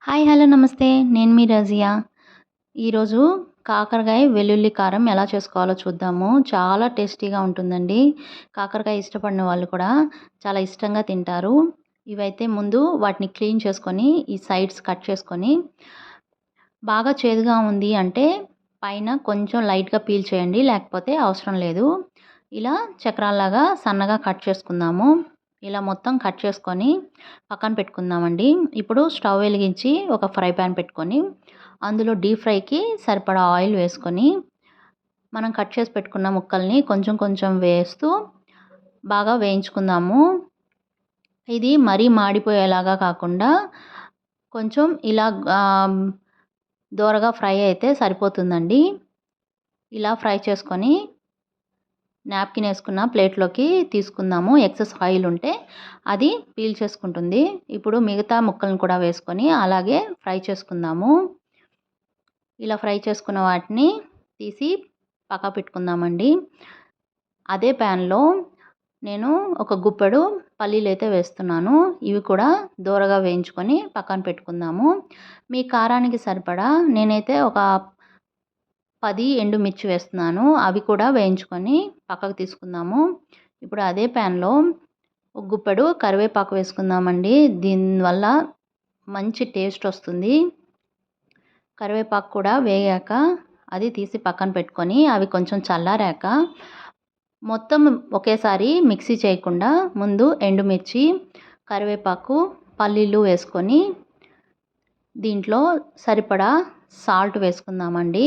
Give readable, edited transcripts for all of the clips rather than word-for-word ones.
Hi hello నమస్తే. నేను మీ రజియా. ఈరోజు కాకరకాయ వెల్లుల్లి కారం ఎలా చేసుకోవాలో చూద్దాము. చాలా టేస్టీగా ఉంటుందండి. కాకరకాయ ఇష్టపడిన వాళ్ళు కూడా చాలా ఇష్టంగా తింటారు. ఇవైతే ముందు వాటిని క్లీన్ చేసుకొని ఈ సైడ్స్ కట్ చేసుకొని బాగా చేదుగా ఉంది అంటే పైన కొంచెం లైట్‌గా పీల్ చేయండి. లేకపోతే అవసరం లేదు. ఇలా చక్రాల్లాగా సన్నగా కట్ చేసుకుందాము. ఇలా మొత్తం కట్ చేసుకొని పక్కన పెట్టుకుందామండి. ఇప్పుడు స్టవ్ వెలిగించి ఒక ఫ్రై పాన్ పెట్టుకొని అందులో డీప్ ఫ్రైకి సరిపడా ఆయిల్ వేసుకొని మనం కట్ చేసి పెట్టుకున్న ముక్కల్ని కొంచెం కొంచెం వేస్తూ బాగా వేయించుకుందాము. ఇది మరీ మాడిపోయేలాగా కాకుండా కొంచెం ఇలా దోరగా ఫ్రై అయితే సరిపోతుందండి. ఇలా ఫ్రై చేసుకొని నాప్కిన్ వేసుకున్న ప్లేట్లోకి తీసుకుందాము. ఎక్సెస్ ఆయిల్ ఉంటే అది పీల్ చేసుకుంటుంది. ఇప్పుడు మిగతా ముక్కలను కూడా వేసుకొని అలాగే ఫ్రై చేసుకుందాము. ఇలా ఫ్రై చేసుకున్న వాటిని తీసి పక్క పెట్టుకుందామండి. అదే ప్యాన్లో నేను ఒక గుప్పెడు పల్లీలు అయితే వేస్తున్నాను. ఇవి కూడా దోరగా వేయించుకొని పక్కన పెట్టుకుందాము. మీ కారానికి సరిపడా నేనైతే ఒక 10 ఎండుమిర్చి వేస్తున్నాను. అవి కూడా వేయించుకొని పక్కకు తీసుకుందాము. ఇప్పుడు అదే ప్యాన్లో ఒక గుప్పెడు కరివేపాకు వేసుకుందామండి. దీనివల్ల మంచి టేస్ట్ వస్తుంది. కరివేపాకు కూడా వేగాక అది తీసి పక్కన పెట్టుకొని అవి కొంచెం చల్లారాక మొత్తం ఒకేసారి మిక్సీ చేయకుండా ముందు ఎండుమిర్చి, కరివేపాకు, పల్లీలు వేసుకొని దీంట్లో సరిపడా సాల్ట్ వేసుకుందామండి.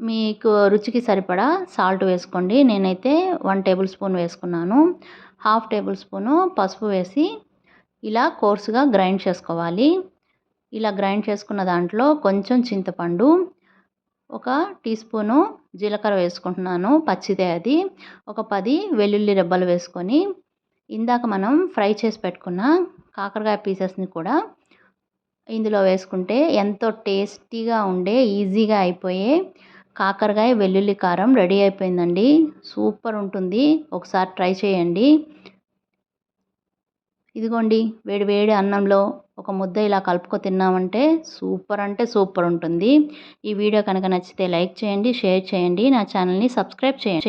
మీకు రుచికి సరిపడా సాల్ట్ వేసుకోండి. నేనైతే 1 టేబుల్ స్పూన్ వేసుకున్నాను. 1/2 టేబుల్ స్పూను పసుపు వేసి ఇలా కోర్సుగా గ్రైండ్ చేసుకోవాలి. ఇలా గ్రైండ్ చేసుకున్న దాంట్లో కొంచెం చింతపండు, ఒక టీ స్పూను జీలకర్ర వేసుకుంటున్నాను. పచ్చిదే అది. ఒక 10 వెల్లుల్లి రెబ్బలు వేసుకొని ఇందాక మనం ఫ్రై చేసి పెట్టుకున్న కాకరకాయ పీసెస్ని కూడా ఇందులో వేసుకుంటే ఎంతో టేస్టీగా ఉండే ఈజీగా అయిపోయే కాకరకాయ వెల్లుల్లి కారం రెడీ అయిపోయిందండి. సూపర్ ఉంటుంది. ఒకసారి ట్రై చేయండి. ఇదిగోండి వేడి వేడి అన్నంలో ఒక ముద్ద ఇలా కలుపుకొని తిన్నామంటే సూపర్ అంటే సూపర్ ఉంటుంది. ఈ వీడియో కనుక నచ్చితే లైక్ చేయండి, షేర్ చేయండి, నా ఛానల్ని సబ్స్క్రైబ్ చేయండి.